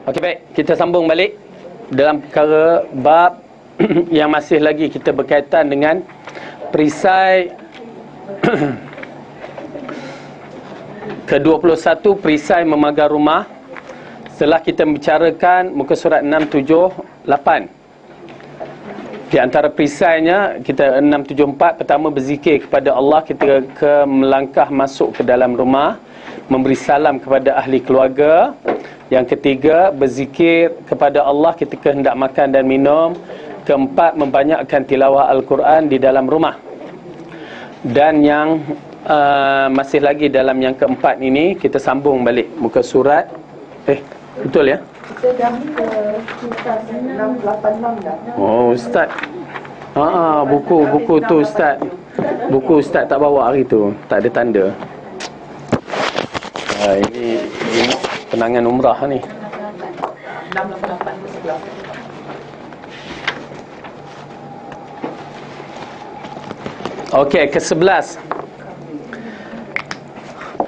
Okey, baik. Kita sambung balik dalam perkara bab yang masih lagi kita berkaitan dengan perisai ke-21, perisai memagar rumah. Setelah kita membicarakan muka surat 678, di antara perisainya kita 674, pertama berzikir kepada Allah ketika melangkah masuk ke dalam rumah, memberi salam kepada ahli keluarga. Yang ketiga, berzikir kepada Allah ketika hendak makan dan minum. Keempat, membanyakkan tilawah Al-Quran di dalam rumah. Dan yang masih lagi dalam yang keempat ini, kita sambung balik muka surat. Betul ya? Kita dah ke Ustaz 686 dah. Oh, Ustaz. Buku tu Ustaz. Buku Ustaz tak bawa hari tu. Tak ada tanda. Ini kenangan umrah ni. 688 tu sebelah. Okey, ke-11.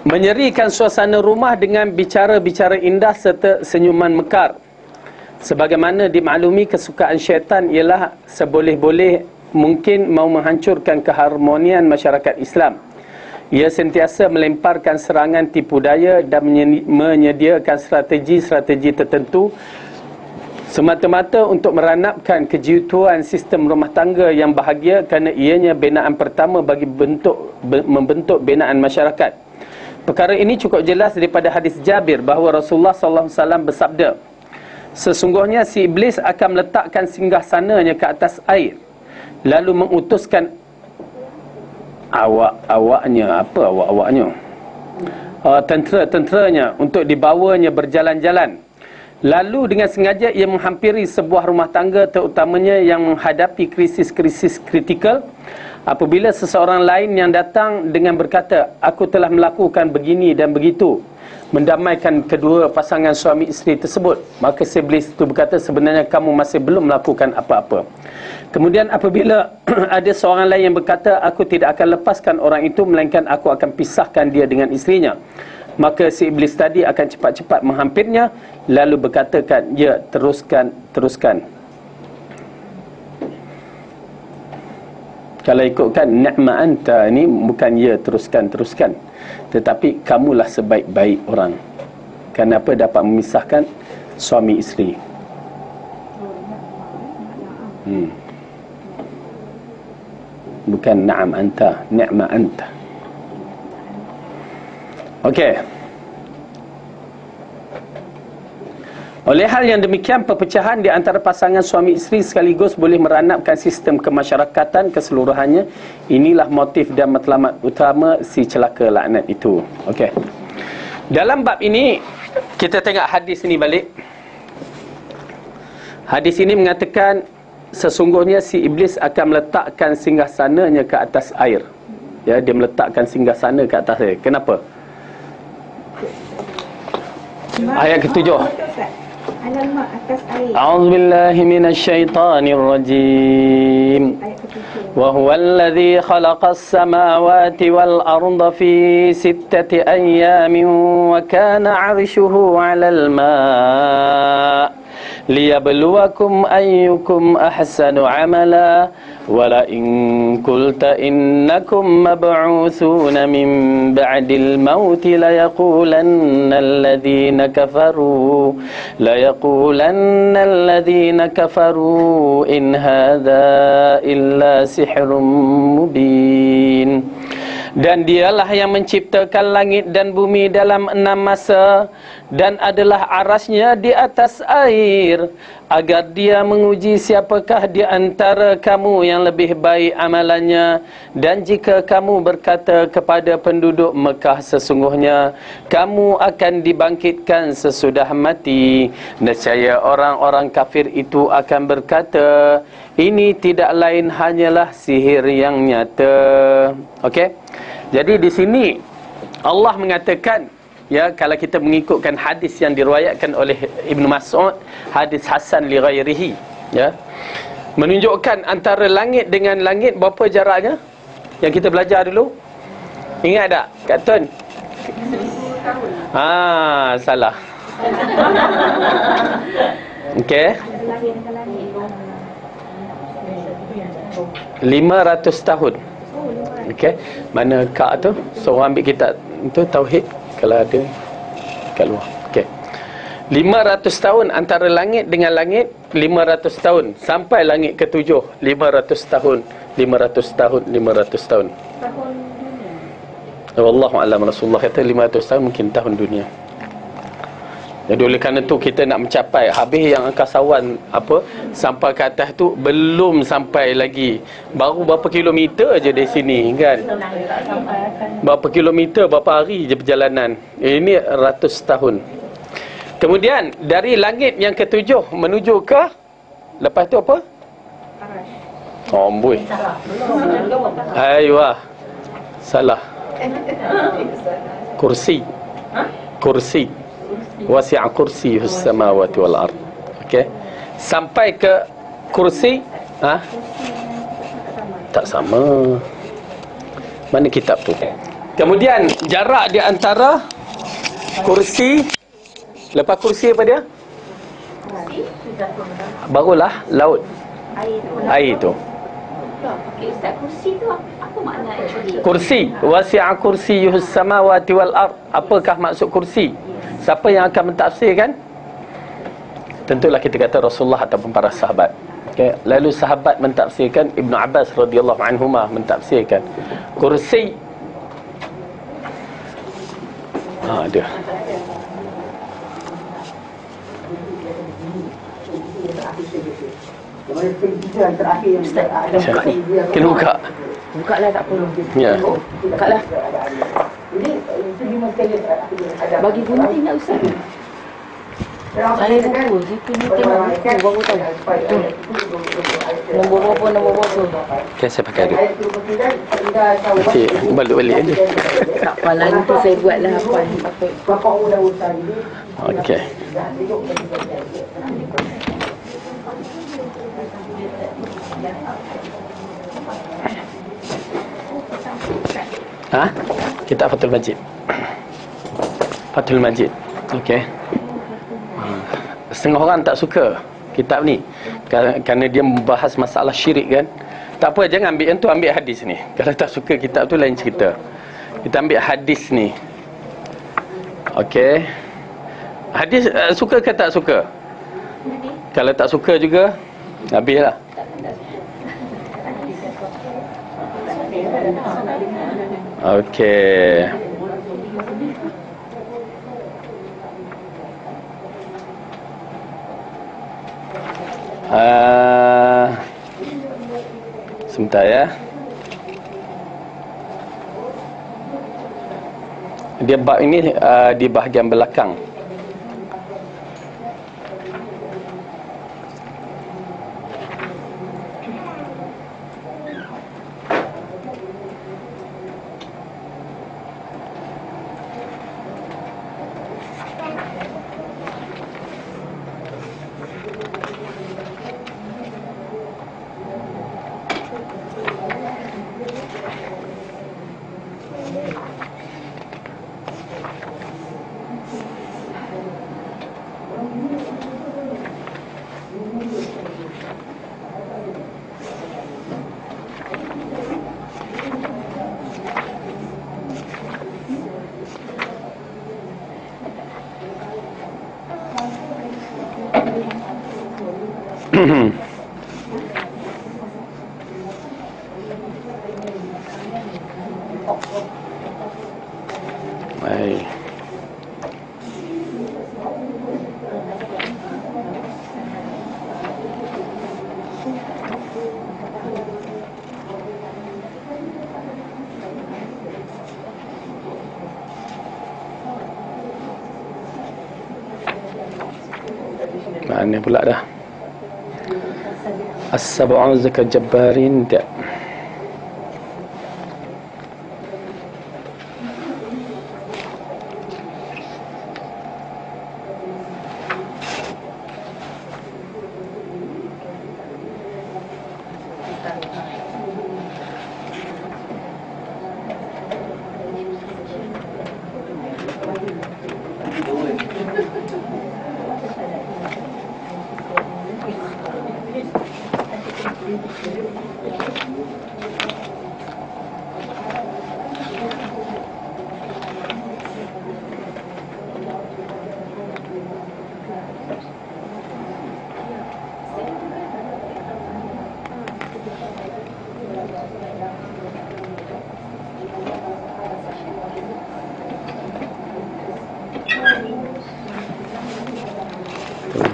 Menyerikan suasana rumah dengan bicara-bicara indah serta senyuman mekar. Sebagaimana dimaklumi, kesukaan syaitan ialah seboleh-boleh mungkin mau menghancurkan keharmonian masyarakat Islam. Ia sentiasa melemparkan serangan tipu daya dan menyediakan strategi-strategi tertentu semata-mata untuk meranapkan kejiwaan sistem rumah tangga yang bahagia, kerana ianya binaan pertama bagi membentuk binaan masyarakat. Perkara ini cukup jelas daripada hadis Jabir bahawa Rasulullah SAW bersabda, sesungguhnya si iblis akan meletakkan singgahsananya ke atas air, lalu mengutuskan tentera-tenteranya untuk dibawanya berjalan-jalan. Lalu dengan sengaja ia menghampiri sebuah rumah tangga, terutamanya yang menghadapi krisis-krisis kritikal. Apabila seseorang lain yang datang dengan berkata, aku telah melakukan begini dan begitu, mendamaikan kedua pasangan suami isteri tersebut, maka si iblis itu berkata, sebenarnya kamu masih belum melakukan apa-apa. Kemudian apabila ada seorang lain yang berkata, aku tidak akan lepaskan orang itu, melainkan aku akan pisahkan dia dengan isterinya, maka si iblis tadi akan cepat-cepat menghampirnya, lalu berkatakan, ya, teruskan. Kalau ikutkan ni'ma anta, ini bukan ya, teruskan, tetapi kamulah sebaik-baik orang. Kenapa dapat memisahkan suami isteri? Bukan na'am anta, ni'ma anta. Okey. Oleh hal yang demikian, perpecahan di antara pasangan suami isteri sekaligus boleh meranapkan sistem kemasyarakatan keseluruhannya. Inilah motif dan matlamat utama si celaka laknat itu. Okey. Dalam bab ini, kita tengok hadis ini balik. Hadis ini mengatakan, sesungguhnya si iblis akan meletakkan singgasananya ke atas air. Ya, dia meletakkan singgasana ke atas air. Kenapa? Ayat ke-7. Alamak atas air. A'udzubillahi minasyaitanirrajim. Wa huwallazi khalaqas samawati wal arda fi sittati ayyamin wa kana 'arshuhu 'alal ma' liyabluwakum ayyukum ahsanu 'amala wa la in qulta innakum mab'utsuna min ba'dil mauti la yaqulanna alladhina kafaru in hadza illa sihrun mubin. Dan dialah yang menciptakan langit dan bumi dalam 6 masa, dan adalah arasnya di atas air, agar dia menguji siapakah di antara kamu yang lebih baik amalannya. Dan jika kamu berkata kepada penduduk Mekah, sesungguhnya kamu akan dibangkitkan sesudah mati, nescaya orang-orang kafir itu akan berkata, ini tidak lain hanyalah sihir yang nyata. Okey. Jadi di sini Allah mengatakan, ya, kalau kita mengikutkan hadis yang diriwayatkan oleh Ibn Mas'ud, hadis hasan li ghairihi, ya, menunjukkan antara langit dengan langit berapa jaraknya yang kita belajar dulu. Ingat tak, Kak Tun? Salah. Okey. 500 tahun. Okey. Mana kak tu? Seorang ambil kitab tu tauhid kalau ada kat luar. Okey. 500 tahun antara langit dengan langit, 500 tahun sampai langit ketujuh, 500 tahun, 500 tahun, 500 tahun. Tahun dunia. Wallahu a'lam. Rasulullah kata 500 tahun mungkin tahun dunia. Jadi oleh kerana tu kita nak mencapai habis yang angkasawan apa sampai ke atas tu belum sampai lagi, baru berapa kilometer aja dari sini kan. Berapa kilometer, berapa hari je perjalanan. Ini ratus tahun. Kemudian dari langit yang ketujuh menuju ke lepas tu apa? Amboi. Aywa. Salah. Kursi. Kursi. Wasi'a kursiyus samawati wal ard. Okey. Sampai ke kursi, tak sama. Mana kitab tu? Kemudian jarak di antara kursi, lepas kursi apa dia? Barulah laut. Air tu. Okey Ustaz, kursi tu apa makna actually? Kursi, wasi'a kursiyus samawati wal ard. Apakah maksud kursi? Siapa yang akan mentafsirkan? Tentulah kita kata Rasulullah ataupun para sahabat. Okay. Lalu sahabat mentafsirkan, Ibnu Abbas radhiyallahu anhuma mentafsirkan kursi. Dia. Kena buka. Bukalah tak apa. Ya. Bukalah. Bagi gunting tak usah. Saya buku, situ ni tengok buku baru tahu. Nombor berapa tu. Okay, saya pakai dia. Nanti balik-balik aja. Tak apalah, nanti saya buatlah apa. Okey. Kitab Fathul Majid. Fathul Majid. Okey. Setengah orang tak suka kitab ni kerana dia membahas masalah syirik kan. Tak apa, jangan ambil yang tu, ambil hadis ni. Kalau tak suka kitab tu lain cerita. Kita ambil hadis ni. Okey. Hadis suka ke tak suka? Kalau tak suka juga habislah. Okey. Sebentar ya. Dia bab ini di bahagian belakang. Baik. Mana pula dah? As-sab'u zakat jabbarin tak.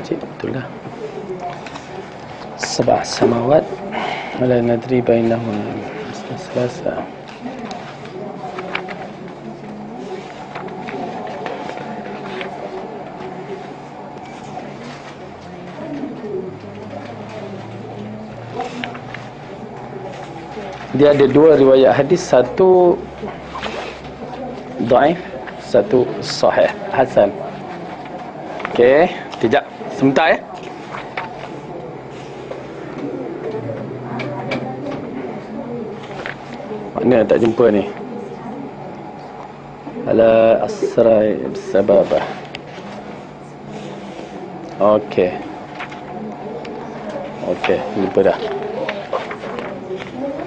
Masjid, betul lah. Sabah samawat wala nadri bainahum selasa. Dia ada dua riwayat hadis, satu dhaif, satu sahih hasan. Okey, kejap sebentar ya. Mana tak jumpa ni? Ala asrai sababah. Okey. Okey, jumpa dah.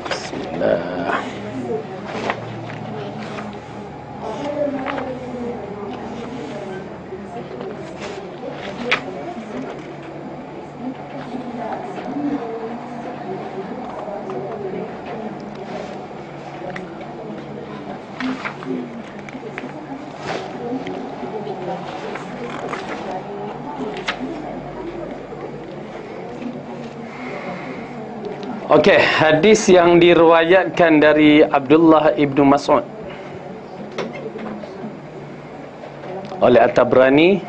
Bismillah. Okey, hadis yang diriwayatkan dari Abdullah ibnu Mas'ud oleh At-Tabrani,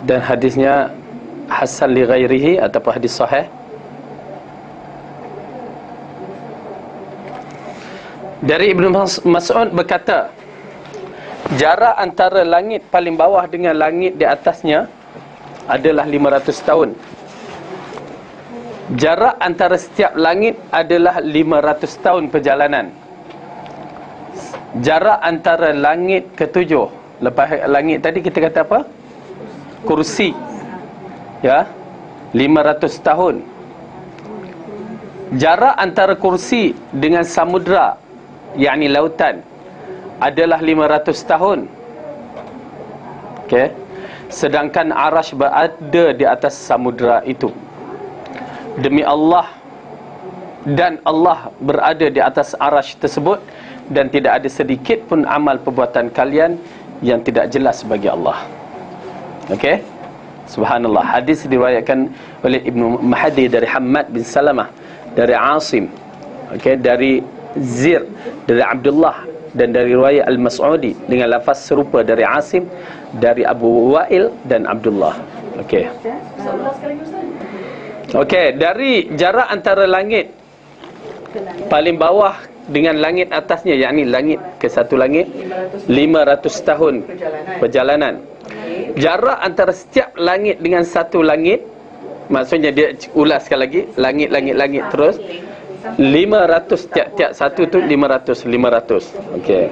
dan hadisnya hasan li ghairihi ataupun hadis sahih. Dari Ibnu Mas'ud berkata, jarak antara langit paling bawah dengan langit di atasnya adalah 500 tahun. Jarak antara setiap langit adalah 500 tahun perjalanan. Jarak antara langit ketujuh, lepas langit tadi kita kata apa? Kursi. Ya, 500 tahun. Jarak antara kursi dengan samudra, yakni lautan, adalah 500 tahun. Okey. Sedangkan arasy berada di atas samudra itu. Demi Allah, dan Allah berada di atas arasy tersebut, dan tidak ada sedikit pun amal perbuatan kalian yang tidak jelas bagi Allah. Okey? Subhanallah. Hadis diriwayatkan oleh Ibnu Mahdi dari Hammad bin Salamah, dari Asim, okey, dari Zir, dari Abdullah, dan dari riwayat Al-Mas'udi dengan lafaz serupa dari Asim, dari Abu Wa'il dan Abdullah. Okey. Okey, dari jarak antara langit paling bawah dengan langit atasnya, yakni langit ke satu langit, 500 tahun perjalanan. Jarak antara setiap langit dengan satu langit, maksudnya dia ulaskan lagi, langit terus 500, tiap-tiap satu tu 500. Okey.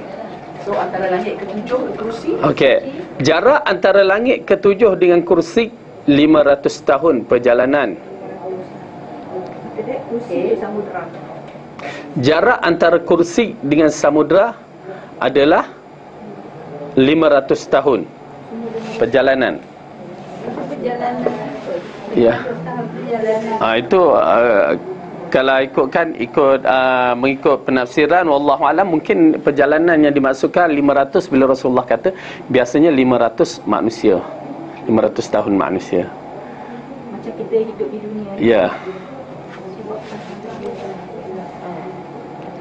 So antara langit ketujuh ke kursi. Okey. Jarak antara langit ketujuh dengan kursi 500 tahun perjalanan. Kursi samudra. Jarak antara kursi dengan samudra adalah 500 tahun perjalanan. Perjalanan. Ya. Perjalanan. Itu kalau mengikut penafsiran, wallahu alam, mungkin perjalanan yang dimaksudkan 500 bila Rasulullah kata biasanya 500 manusia. 500 tahun manusia. Macam kita hidup di dunia. Ya.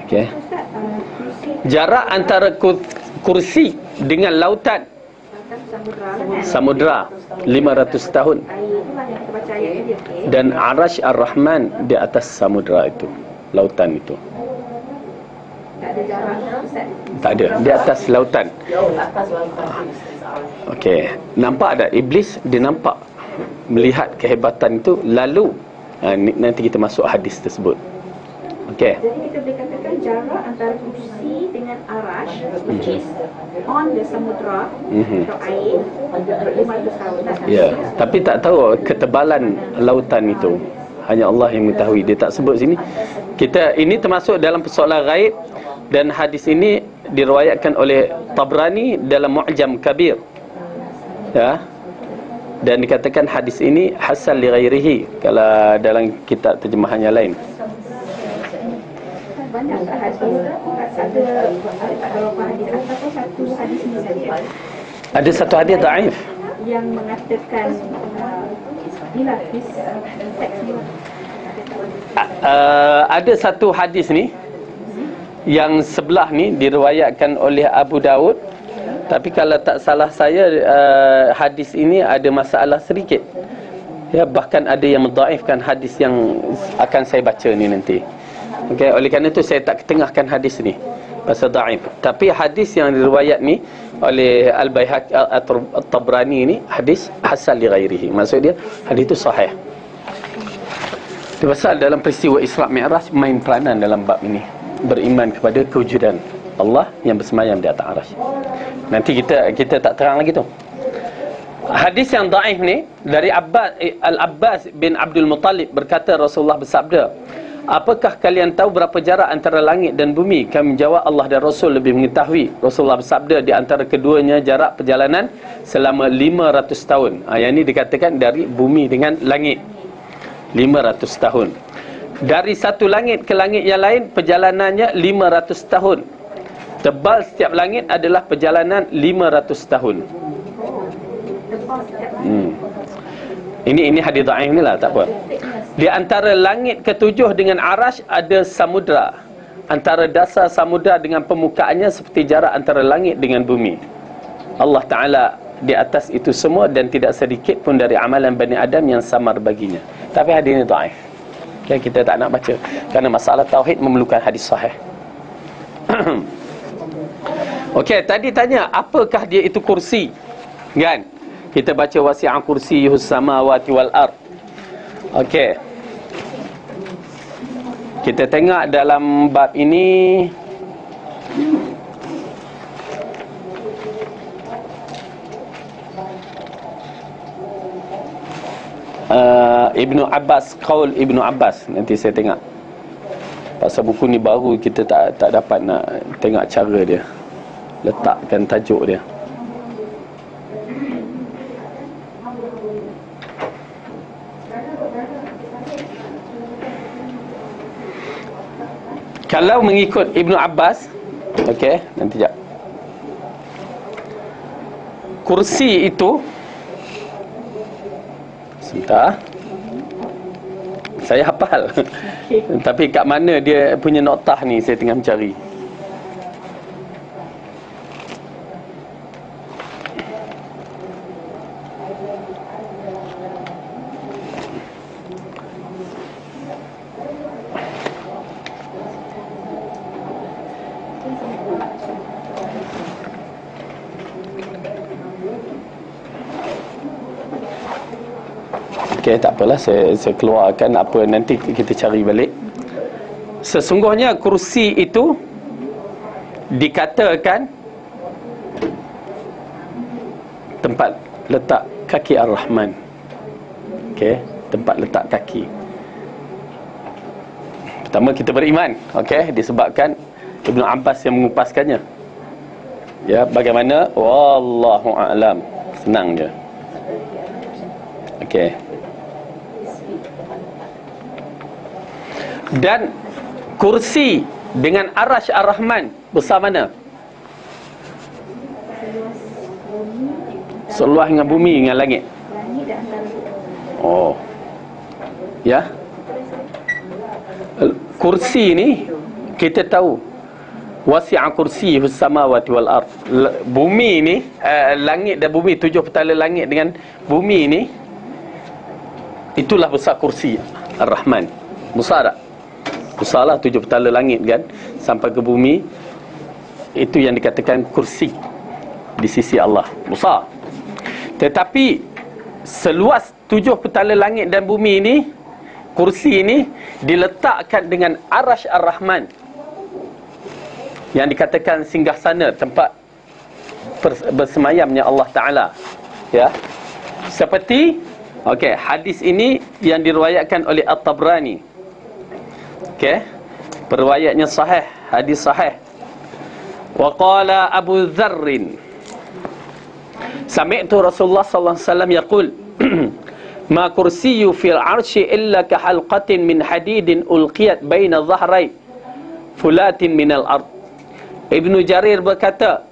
Okey. Jarak antara kursi dengan lautan samudra 500 tahun. Dan arasy Ar-Rahman di atas samudra itu, lautan itu. Tak ada jarak, Ustaz. Tak ada, di atas lautan. Jauh atas lautan. Okey, nampak ada iblis, dia nampak melihat kehebatan itu, lalu nanti kita masuk hadis tersebut. Okey. Jadi kita boleh katakan jarak antara kursi dengan arash, which is on the samudra atau air, 500 tahun. Ya, tapi tak tahu ketebalan lautan itu. Hanya Allah yang mengetahui. Dia tak sebut sini. Ini termasuk dalam persoalan ghaib, dan hadis ini diriwayatkan oleh Tabrani dalam Mu'jam Kabir. Ya. Dan dikatakan hadis ini hasan li ghairihi kalau dalam kitab terjemahan yang lain. Banyak hadis, ada berapa hadis ataupun satu hadis ni saja. Ada satu hadis dhaif yang mengatakan inilah teks ni. ada satu hadis ni yang sebelah ni diriwayatkan oleh Abu Daud, tapi kalau tak salah saya hadis ini ada masalah sedikit. Ya, bahkan ada yang mendhaifkan hadis yang akan saya baca ni nanti. Okey, oleh kerana itu saya tak ketengahkan hadis ni pasal dhaif. Tapi hadis yang diriwayat ni oleh Al-Baihaqi At-Tabrani ni hadis hasan li ghairihi. Maksud dia hadis itu sahih. Itu pasal dalam peristiwa Isra Mi'raj main peranan dalam bab ini, beriman kepada kewujudan Allah yang bersemayam di atas arasy. Nanti kita tak terang lagi tu. Hadis yang dhaif ni dari Al-Abbas bin Abdul Muttalib berkata, Rasulullah bersabda, apakah kalian tahu berapa jarak antara langit dan bumi? Kami menjawab, Allah dan Rasul lebih mengetahui. Rasulullah bersabda, di antara keduanya jarak perjalanan selama 500 tahun. Yang ini dikatakan dari bumi dengan langit 500 tahun. Dari satu langit ke langit yang lain perjalanannya 500 tahun. Tebal setiap langit adalah perjalanan 500 tahun. Ini hadis dhaif ni lah, tak apa. Di antara langit ketujuh dengan arasy ada samudra. Antara dasar samudra dengan permukaannya seperti jarak antara langit dengan bumi. Allah Ta'ala di atas itu semua dan tidak sedikit pun dari amalan Bani Adam yang samar baginya. Tapi hadis ini dhaif. Okay, kita tak nak baca kerana masalah tauhid memerlukan hadis sahih. Okey, tadi tanya apakah dia itu kursi? Kan? Kita baca wasi'a kursiyuhus samawati wal ard. Okey. Kita tengok dalam bab ini Ibnu Abbas, qaul Ibnu Abbas. Nanti saya tengok. Pasal buku ni baru, kita tak dapat nak tengok cara dia, letakkan tajuk dia. Kalau mengikut Ibnu Abbas, okey, nanti jap. Kursi itu, sebentar, saya hafal. Tapi kat mana dia punya noktah ni saya tengah mencari. Okey, tak apalah, saya keluarkan apa, nanti kita cari balik. Sesungguhnya kursi itu dikatakan tempat letak kaki Ar-Rahman. Okey, tempat letak kaki. Pertama kita beriman, okey, disebabkan Ibnu Abbas yang mengupaskannya. Ya, bagaimana? Wallahu a'lam. Senang je. Okey. Dan kursi dengan arasy Ar-Rahman besar mana? Seluas dengan bumi dengan langit. Oh. Ya. Kursi ni kita tahu wasi'a kursiyyuhus samawati wal ard. Bumi ni, langit dan bumi, tujuh petala langit dengan bumi ni, itulah besar kursi Ar-Rahman. Besar tak? Besarlah, tujuh petala langit kan, sampai ke bumi. Itu yang dikatakan kursi di sisi Allah. Besar. Tetapi seluas tujuh petala langit dan bumi ini, kursi ini diletakkan dengan arasy Ar-Rahman, yang dikatakan singgasana, tempat bersemayamnya Allah Ta'ala. Ya, seperti hadis ini yang diriwayatkan oleh At-Tabrani. Periwayatnya sahih, hadis sahih. Wa qala Abu Dzarr, sami'tu Rasulullah sallallahu alaihi wasallam yaqul ma kursiyyu fil 'arsy illa ka halqatin min hadidin ulqiyat baina dhahrai fulatin minal ard. Ibnu Jarir berkata,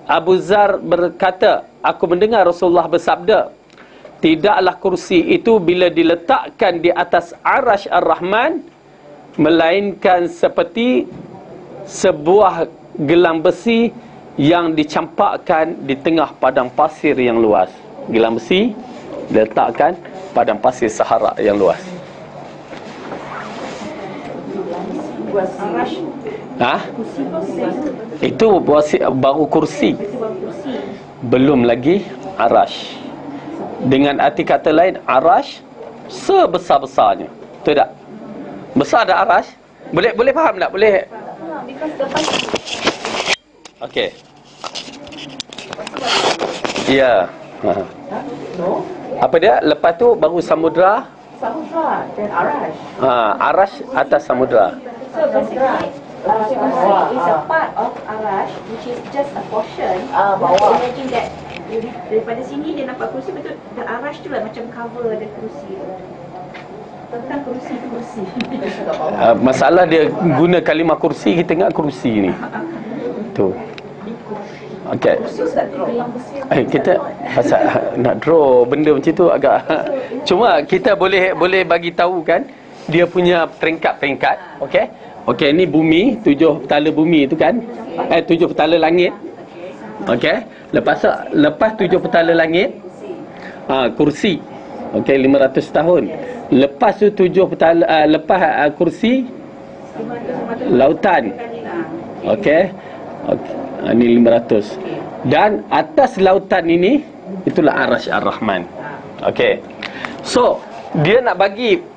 Abu Dzarr berkata, aku mendengar Rasulullah bersabda, tidaklah kursi itu bila diletakkan di atas arasy Ar-Rahman melainkan seperti sebuah gelang besi yang dicampakkan di tengah padang pasir yang luas. Gelang besi diletakkan padang pasir Sahara yang luas. Arash. Ha? Kursi. Itu baru kursi. Belum lagi arash. Dengan arti kata lain, arash sebesar-besarnya. Betul tak? Besar dah arash? Boleh faham tak? Boleh? Okey. Ya. Apa dia? Lepas tu baru samudra. Samudra dan arash. Arash atas samudra. So basically, kursi is a part of arash, which is just a portion. Bawah. Imagine that daripada sini dia nampak kursi, betul. The arash tu lah macam cover the kursi tu. Tentang kursi. Masalah dia guna kalimah kursi, kita ingat kursi ni. Tu. Okey. Kita pasal nak draw benda macam tu agak cuma kita boleh bagi tahu kan dia punya peringkat-peringkat. Okey. Okey, ni bumi, 7 petala bumi tu kan. 7 petala langit. Okey. Lepas 7 petala langit, kursi. Okey, 500 tahun. Lepas tu 7 petala lepas kursi lautan. Okey. Ni 500. Dan atas lautan ini itulah arasy Ar-Rahman. Okey. So, dia nak bagi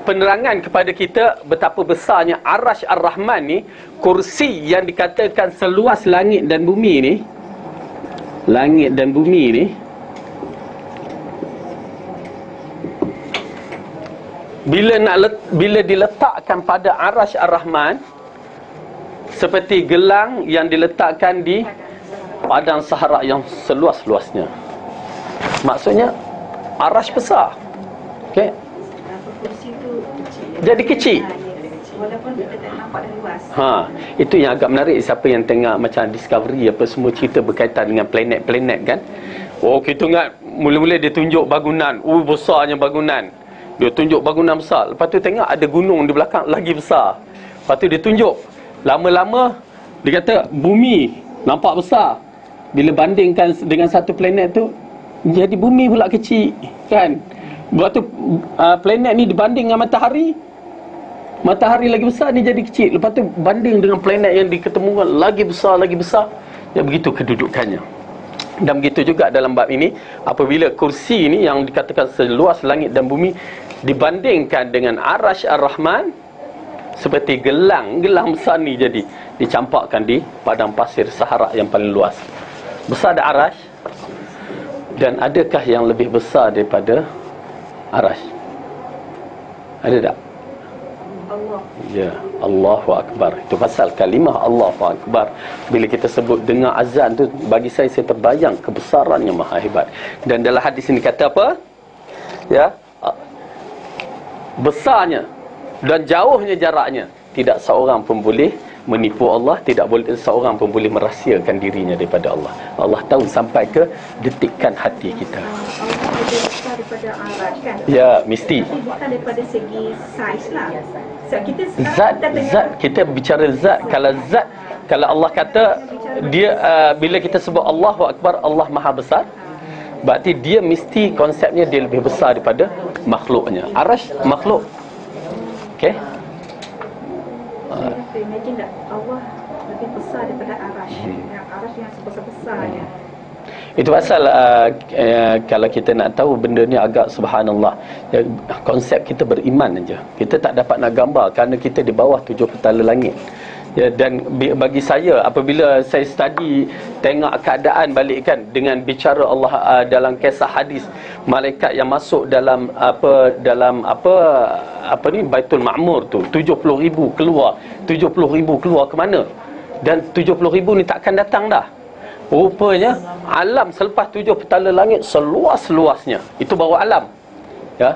penerangan kepada kita betapa besarnya arasy Ar-Rahman ni, kursi yang dikatakan seluas langit dan bumi ni. Langit dan bumi ni bila diletakkan pada arasy Ar-Rahman seperti gelang yang diletakkan di padang Sahara yang seluas-luasnya. Maksudnya arasy besar. Okey. Kursi tu kecil. Jadi kecil. Walaupun kita tak nampak dah luas. Itu yang agak menarik. Siapa yang tengok macam Discovery apa semua cerita berkaitan dengan planet-planet kan. Oh, kita ingat mula-mula dia tunjuk bangunan. Besarnya bangunan. Dia tunjuk bangunan besar. Lepas tu tengok ada gunung di belakang lagi besar. Lepas tu dia tunjuk. Lama-lama dia kata bumi nampak besar. Bila bandingkan dengan satu planet tu, jadi bumi pula kecil kan. Lepas tu planet ni dibanding dengan matahari, matahari lagi besar, ni jadi kecil. Lepas tu banding dengan planet yang diketemukan lagi besar. Ya, begitu kedudukannya. Dan begitu juga dalam bab ini, apabila kursi ini yang dikatakan seluas langit dan bumi dibandingkan dengan arasy Ar-Rahman, seperti gelang besar ni jadi dicampakkan di padang pasir Sahara yang paling luas. Besar dah arasy. Dan adakah yang lebih besar daripada arasy? Ada tak? Allah. Ya, Allahu Akbar. Itu pasal kalimah Allahu Akbar. Bila kita sebut dengar azan tu, bagi saya terbayang kebesarannya maha hebat. Dan dalam hadis ini kata apa? Ya, besarnya dan jauhnya jaraknya, tidak seorang pun boleh menipu Allah, tidak boleh seorang pun boleh merahsiakan dirinya daripada Allah. Allah tahu sampai ke detikan hati kita. Allah lebih besar daripada arash kan? Ya, mesti. Tapi bukan daripada segi saiz lah. So, kita Zat kita bicara zat. Kalau Allah kata dia bila kita sebut Allahu Akbar, Allah Maha Besar, berarti dia mesti konsepnya dia lebih besar daripada makhluknya. Arasy makhluk. Okey. Imagine tak Allah lebih besar daripada arash. Yang arash yang sebesar-besarnya. Itu pasal kalau kita nak tahu benda ni agak subhanallah. Konsep kita beriman aja. Kita tak dapat nak gambar kerana kita di bawah 7 petala langit. Ya, dan bagi saya apabila saya study tengok keadaan balikkan dengan bicara Allah dalam kisah hadis malaikat yang masuk dalam Baitul Ma'mur tu 70,000 keluar. 70,000 keluar ke mana? Dan 70,000 ni takkan datang dah. Rupanya alam selepas 7 petala langit seluas-luasnya. Itu baru alam. Ya.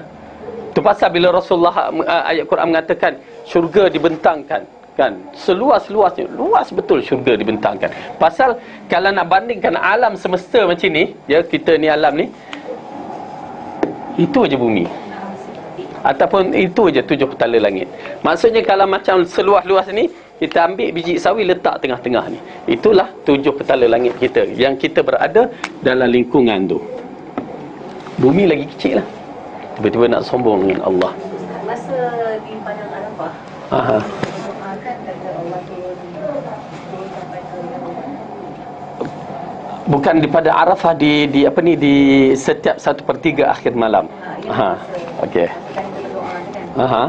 Itu pasal bila Rasulullah ayat Quran mengatakan syurga dibentangkan kan, seluas-luasnya, luas betul syurga dibentangkan. Pasal kalau nak bandingkan alam semesta macam ni, ya, kita ni alam ni, itu aja bumi, ataupun itu aja 7 petala langit. Maksudnya kalau macam seluas-luas ni, kita ambil biji sawi letak tengah-tengah ni, itulah 7 petala langit kita, yang kita berada dalam lingkungan tu. Bumi lagi kecil lah, tiba-tiba nak sombong dengan Allah. Masa di padang Arafah, Aha. kan kata Allah turun sampai ke Bukan di pada Arafah, di apa ni, di setiap 1/3 akhir malam. Aha. Okey. kan berdoa kan. Aha.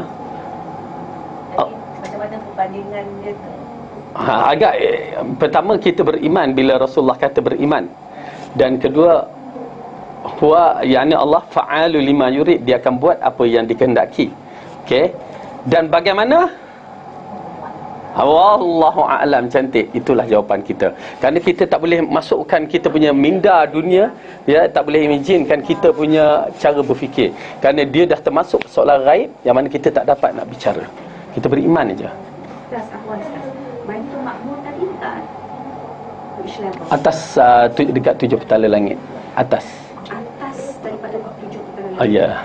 Macam mana perbandingan dia tu? Agak pertama kita beriman bila Rasulullah kata beriman, dan kedua huwa yakni Allah fa'alu lima yurid, dia akan buat apa yang dikehendaki. Okey. Dan bagaimana? Wallahu a'lam. Cantik. Itulah jawapan kita. Kerana kita tak boleh masukkan kita punya minda dunia, ya, tak boleh imaginekan kita punya cara berfikir, kerana dia dah termasuk soalan ghaib yang mana kita tak dapat nak bicara. Kita beriman aja. Ustaz, Afwan Ustaz, Baitul Makmur tadi dekat which level? Atas dekat 7 petala langit. Atas. Atas daripada 7 petala. Ya.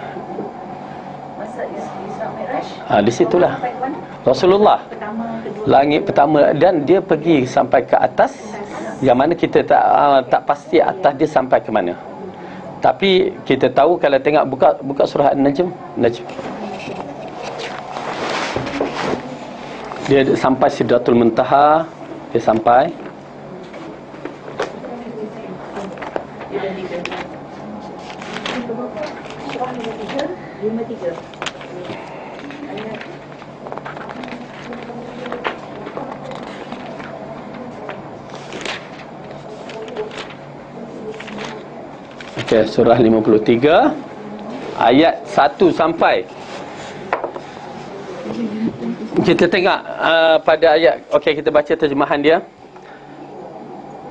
Masa Isra Mi'raj, Di situlah Sampai ke mana? Rasulullah Pertama, kedua, langit pertama, dan dia pergi sampai ke atas, yang mana kita tak pasti atas dia sampai ke mana. Tapi kita tahu kalau tengok buka surah An-Najm. Dia sampai Sidratul Muntaha, dia sampai surah 53. Okey, surah 53 ayat 1 sampai. Kita tengok pada ayat. Okey, kita baca terjemahan dia.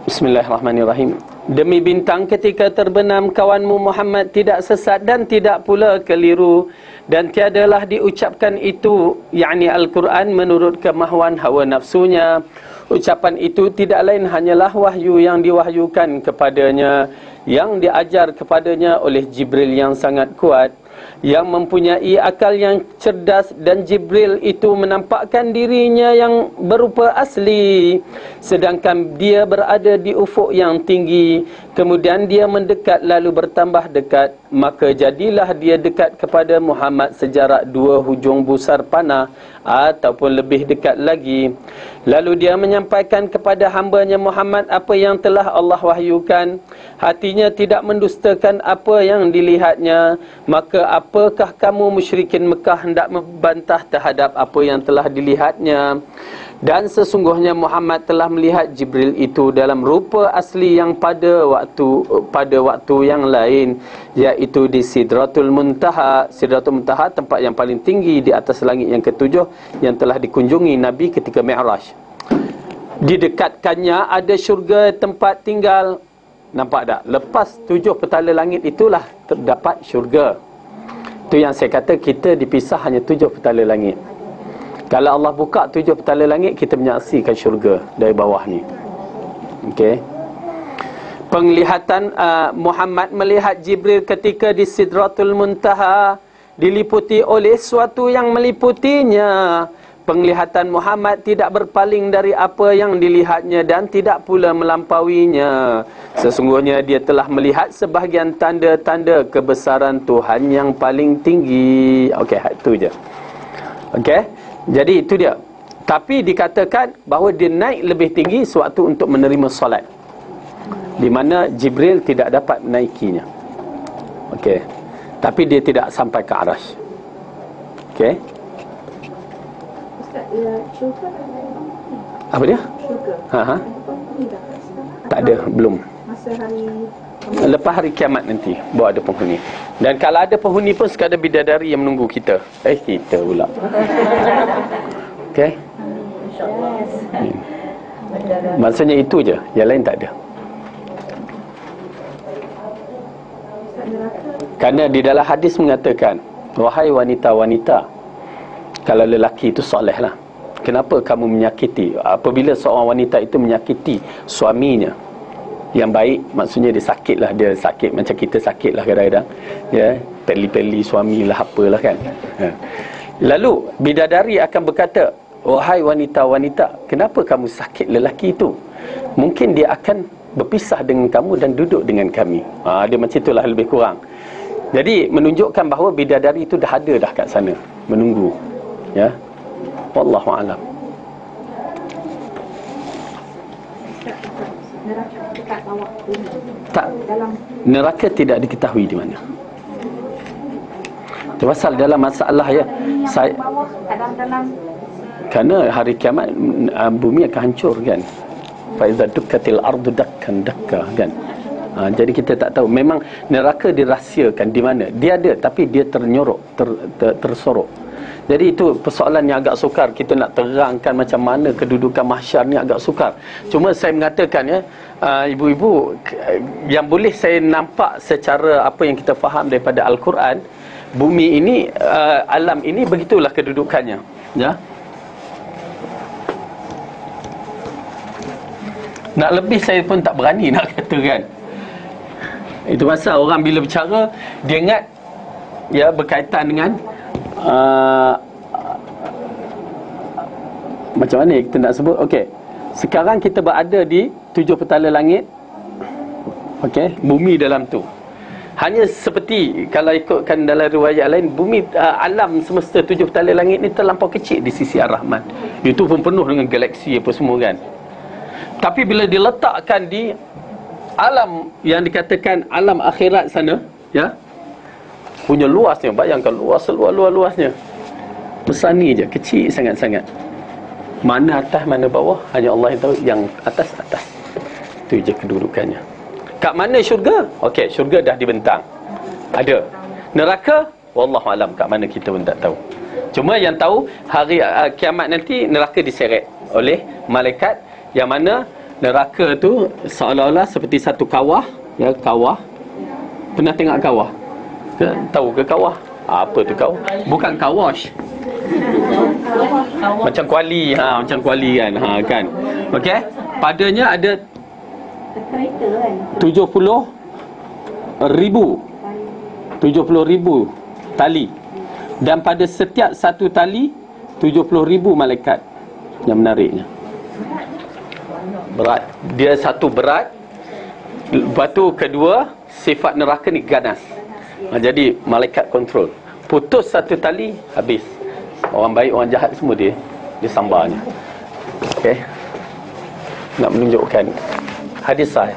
Bismillahirrahmanirrahim. Demi bintang ketika terbenam kawanmu Muhammad tidak sesat dan tidak pula keliru, dan tiadalah diucapkan itu, yakni Al-Quran, menurut kemahuan hawa nafsunya. Ucapan itu tidak lain hanyalah wahyu yang diwahyukan kepadanya, yang diajar kepadanya oleh Jibril yang sangat kuat, yang mempunyai akal yang cerdas, dan Jibril itu menampakkan dirinya yang berupa asli, sedangkan dia berada di ufuk yang tinggi. Kemudian dia mendekat lalu bertambah dekat, maka jadilah dia dekat kepada Muhammad sejarak 2 hujung busar panah ataupun lebih dekat lagi. Lalu dia menyampaikan kepada hambanya Muhammad apa yang telah Allah wahyukan. Hatinya tidak mendustakan apa yang dilihatnya. Maka apakah kamu musyrikin Mekah hendak membantah terhadap apa yang telah dilihatnya? Dan sesungguhnya Muhammad telah melihat Jibril itu dalam rupa asli yang pada waktu yang lain, iaitu di Sidratul Muntaha. Sidratul Muntaha tempat yang paling tinggi di atas langit yang ke-7 yang telah dikunjungi Nabi ketika Mi'raj. Didekatkannya ada syurga tempat tinggal. Nampak tak? Lepas 7 petala langit itulah terdapat syurga. Itu yang saya kata, kita dipisah hanya 7 petala langit. Kalau Allah buka 7 petala langit, kita menyaksikan syurga dari bawah ni. Okey. Penglihatan Muhammad melihat Jibril ketika di Sidratul Muntaha diliputi oleh sesuatu yang meliputinya. Penglihatan Muhammad tidak berpaling dari apa yang dilihatnya dan tidak pula melampauinya. Sesungguhnya dia telah melihat sebahagian tanda-tanda kebesaran Tuhan yang paling tinggi. Okey, itu je. Okey. Jadi itu dia. Tapi dikatakan bahawa dia naik lebih tinggi sewaktu untuk menerima solat, di mana Jibril tidak dapat menaikinya. Okey. Tapi dia tidak sampai ke Arash. Okey. Ustaz, syurga ada penghuni. Apa dia? Syurga. Ha. Ada penghuni tak sekarang? Tak ada, belum. Masa hari Lepas hari kiamat nanti baru ada penghuni. Dan kalau ada penghuni pun sekadar bidadari yang menunggu kita. Kita pula. Okey. Maksudnya itu je, yang lain tak ada. Kerana di dalam hadis mengatakan, wahai wanita-wanita, kalau lelaki itu soleh lah, Kenapa kamu menyakiti? Apabila seorang wanita itu menyakiti suaminya yang baik, maksudnya dia sakit lah, dia sakit macam kita sakit lah kadang-kadang, ya, peli-peli suami lah, apalah kan. Lalu bidadari akan berkata, wahai wanita-wanita, kenapa kamu sakit lelaki itu? Mungkin dia akan berpisah dengan kamu dan duduk dengan kami. Dia macam itulah lebih kurang. Jadi menunjukkan bahawa bidadari itu dah ada dah kat sana, menunggu, ya. Wallahu a'lam. Neraka dekat bawah bumi. Tak, Dalam neraka tidak diketahui di mana. Itu pasal dalam masalah ya, yang saya, bawah dalam kerana hari kiamat bumi akan hancur kan. Fa iza dukkatil ardu dakkan dakka kan. Jadi kita tak tahu. Memang neraka dirahsiakan di mana. Dia ada tapi dia tersorok. Jadi itu persoalan yang agak sukar. Kita nak terangkan macam mana kedudukan mahsyar ni agak sukar. Cuma saya mengatakan ya, ibu-ibu, yang boleh saya nampak secara apa yang kita faham daripada Al-Quran, bumi ini, alam ini begitulah kedudukannya, ya. Nak lebih saya pun tak berani nak katakan. Itu pasal orang bila bercara, dia ingat ya berkaitan dengan macam mana kita nak sebut. Okey, sekarang kita berada di 7 petala langit. Okey, bumi dalam tu. Hanya seperti kalau ikutkan dalam riwayat lain, bumi, alam semesta 7 petala langit ni terlampau kecil di sisi Ar-Rahman. Itu pun penuh dengan galaksi apa semua kan. Tapi bila diletakkan di alam yang dikatakan alam akhirat sana, ya, punya luasnya, bayangkan luas seluas-luasnya. Besar ni je, kecil sangat-sangat. Mana atas, mana bawah, hanya Allah yang tahu. Yang atas. Itu je kedudukannya. Kat mana syurga? Okey, syurga dah dibentang, ada. Neraka, wallahualam, kat mana kita pun tak tahu. Cuma yang tahu hari kiamat nanti neraka diseret oleh malaikat, yang mana neraka tu seolah-olah seperti satu kawah, ya, kawah. Pernah tengok kawah? Tahu ke kawah? Apa tu kawah? Bukan kawash. Macam kuali, macam kuali kan, kan. Okey, padanya ada 70,000 tali, dan pada setiap satu tali 70,000 malaikat yang menariknya. Berat. Dia satu berat. Lepas tu kedua, sifat neraka ni ganas. Jadi malaikat kontrol. Putus satu tali, habis. Orang baik, orang jahat semua dia sambarnya. Okey. Nak menunjukkan hadis sahih.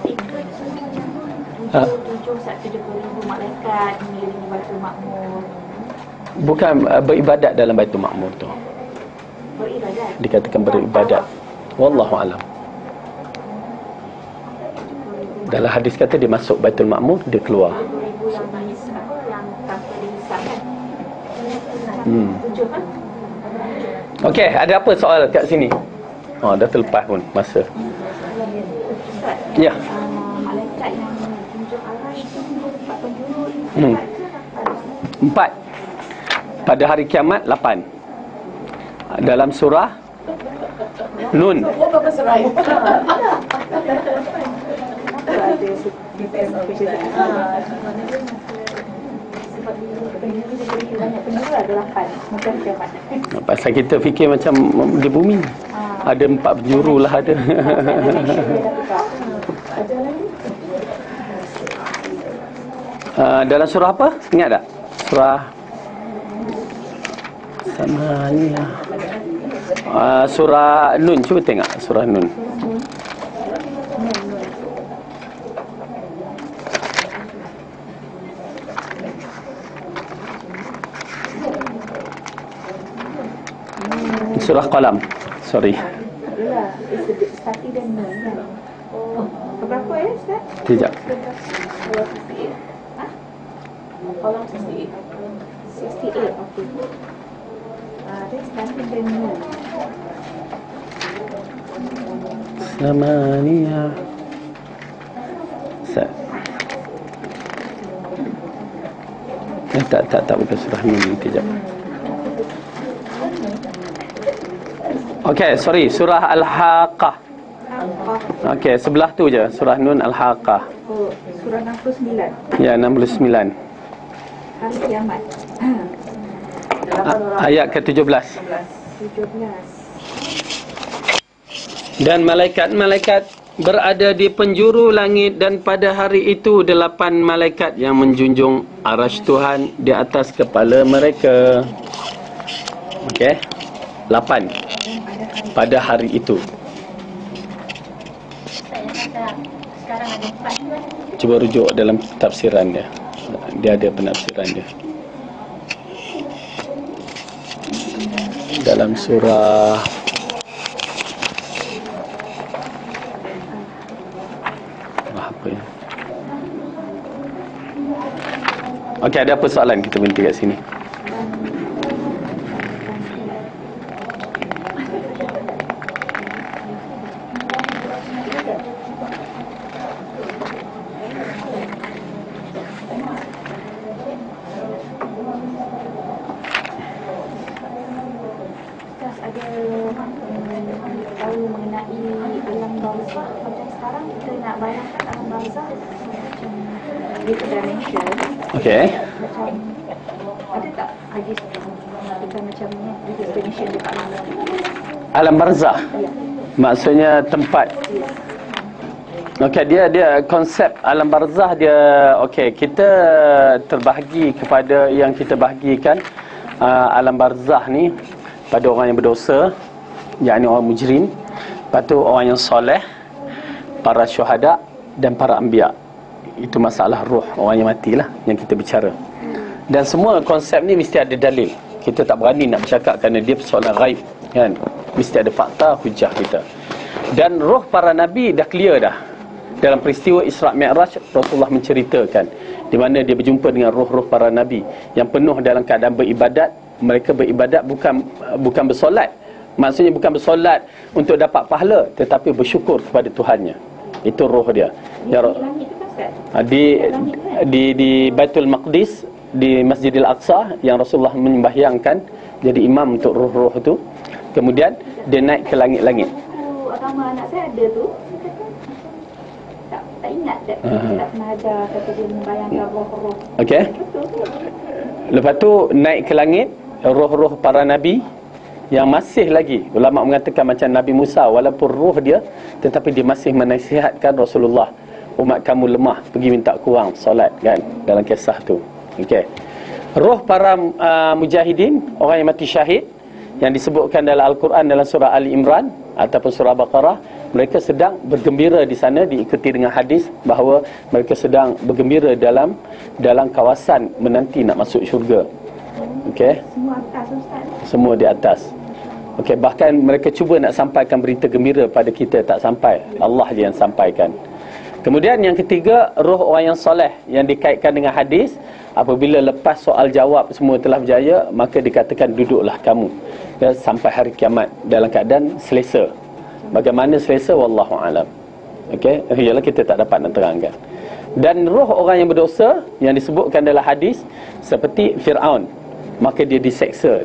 70,000 malaikat mengelilingi Baitul Makmur. Bukan beribadat dalam Baitul Makmur tu. Beribadat. Dikatakan beribadat. Wallahu alam. Dalam hadis kata dia masuk Baitul Makmur, dia keluar. 7,000 yang tanpa dihisap kan? 7 kan? Okey, ada apa soal kat sini? Dah terlepas pun masa. Ustaz, Ya. malaikat yang tunjuk arash tu 4 penjuru. 4. Pada hari kiamat 8. Dalam surah Nun. Pasal kita fikir macam di bumi ada 4 penjuru lah ada. Dalam surah apa? Ingat tak? Surah sama ni lah. Surah Nun, cuba tengok surah Nun. Surah Qalam. Sorry. Yalah, Sati dan Nun kan. Berapa ya Ustaz? Sekejap. Qalam 68. 68, okey. Dia Sati dan Nun. Samania. Tak bukan surah Nun. Sekejap. Okey, sorry, surah Al-Haqqah. Okey, sebelah tu je, surah Nun Al-Haqqah. Oh, surah 69. Ya, 69. Hari kiamat. Ayat ke-17. 17. Dan malaikat-malaikat berada di penjuru langit, dan pada hari itu 8 malaikat yang menjunjung arasy Tuhan di atas kepala mereka. Okey, 8 pada hari itu. Sekarang ada 4. Cuba rujuk dalam tafsiran dia. Dia ada penafsiran dia. Dalam surah apa ya? Okey, ada apa soalan? Kita berhenti kat sini. Tahu mengenai alam barzah. Macam sekarang kita nak bayangkan alam barzah macam different dimension. Okey. Macam ada tak hadis kita macam ni dimension dekat alam barzah? Alam barzah. Ya. Maksudnya tempat. Okey, dia konsep alam barzah dia, okey, kita terbahagi kepada yang kita bahagikan alam barzah ni pada orang yang berdosa, yakni orang mujrim, lepas tu orang yang soleh, para syuhada dan para anbiya. Itu masalah roh orang yang matilah yang kita bicara. Dan semua konsep ni mesti ada dalil. Kita tak berani nak bercakap kerana dia persoalan ghaib, kan? Mesti ada fakta hujah kita. Dan roh para nabi dah clear dah. Dalam peristiwa Isra' Mi'raj, Rasulullah menceritakan di mana dia berjumpa dengan roh-roh para nabi yang penuh dalam keadaan beribadat. Mereka beribadat bukan bersolat. Maksudnya bukan bersolat untuk dapat pahala, tetapi bersyukur kepada Tuhannya. Itu roh dia. Ya, di Baitul Maqdis, di Masjidil Aqsa yang Rasulullah menyembahyangkan, jadi imam untuk roh-roh itu. Kemudian dia naik ke langit-langit. Agama anak saya ada tu. Tak ingat tak pernah ada kata dia membayangkan roh-roh. Okey. Lepas tu naik ke langit, roh-roh para nabi yang masih lagi, ulama mengatakan macam Nabi Musa, walaupun roh dia, tetapi dia masih menasihatkan Rasulullah, umat kamu lemah, pergi minta kurang solat, kan, dalam kisah tu. Okey. Roh para mujahidin, orang yang mati syahid, yang disebutkan dalam Al-Quran dalam surah Ali Imran ataupun surah Baqarah, mereka sedang bergembira di sana, diikuti dengan hadis bahawa mereka sedang bergembira dalam kawasan menanti nak masuk syurga. Okey. Semua atas Ustaz. Semua di atas. Okey, bahkan mereka cuba nak sampaikan berita gembira pada kita, tak sampai. Allah je yang sampaikan. Kemudian yang ketiga, roh orang yang soleh yang dikaitkan dengan hadis, apabila lepas soal jawab semua telah berjaya, maka dikatakan duduklah kamu sampai hari kiamat dalam keadaan selesa. Bagaimana selesa, wallahu alam. Okey, ialah kita tak dapat nak terangkan. Dan roh orang yang berdosa yang disebutkan dalam hadis seperti Firaun, maka dia diseksa.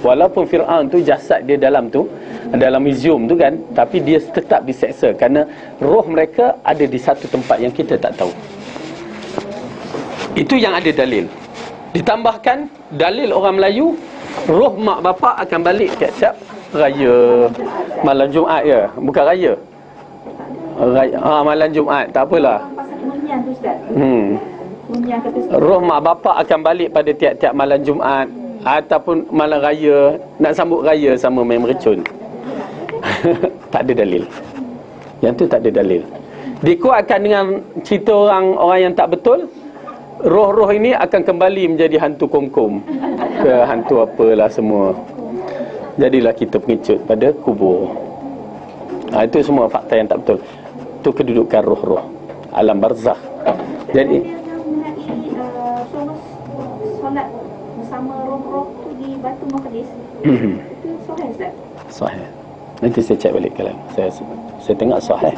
Walaupun Firaun tu jasad dia dalam museum tu, kan, tapi dia tetap diseksa kerana roh mereka ada di satu tempat yang kita tak tahu. Itu yang ada dalil. Ditambahkan dalil orang Melayu, roh mak bapak akan balik tiap-tiap raya. Malam Jumaat ya, bukan raya. Malam Jumaat, tak apalah. Pasal kemunian tu Ustaz. Kemunian kata Roh mak bapak akan balik pada tiap-tiap malam Jumaat ataupun malam raya, nak sambut raya sama main mercun. Tak ada dalil. Yang tu tak ada dalil. Dikuatkan dengan cerita orang yang tak betul, roh-roh ini akan kembali menjadi hantu kongkom ke hantu apalah semua. Jadilah kita pengecut pada kubur. Itu semua fakta yang tak betul. Itu kedudukan roh-roh alam barzakh. Jadi solat bersama roh-roh tu di Batu Maqdis. Itu sahih Ustaz? Sahih. Nanti saya cek balik kalam. Saya tengok sahih.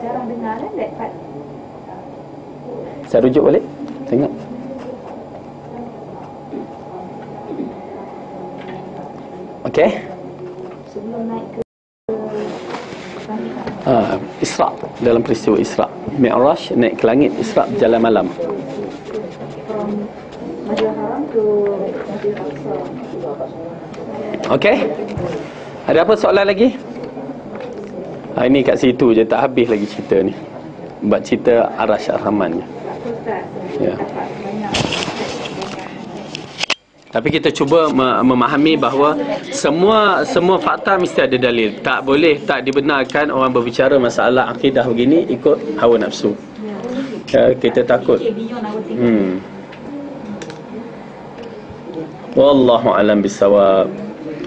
Jarang dengar kan that part. Saya rujuk balik. Tengok. Okey. naik ke Isra, dalam peristiwa Isra. Mi'raj, naik ke langit. Isra, berjalan malam. from Masjidil Haram to Masjidil Aqsa. Okey. Ada apa soalan lagi? Ini kat situ je, tak habis lagi cerita ni. Buat cerita Arash Ar-Rahman ni. Ustaz, Ya. dapat banyak. Tapi kita cuba memahami bahawa semua fakta mesti ada dalil. Tak boleh, tak dibenarkan orang berbicara masalah akidah begini ikut hawa nafsu. Kita takut. Wallahu alam bisawab.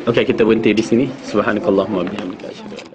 Okey, kita berhenti di sini. Subhanakallahumma wa bihamdika asyhadu an la ilaha illa anta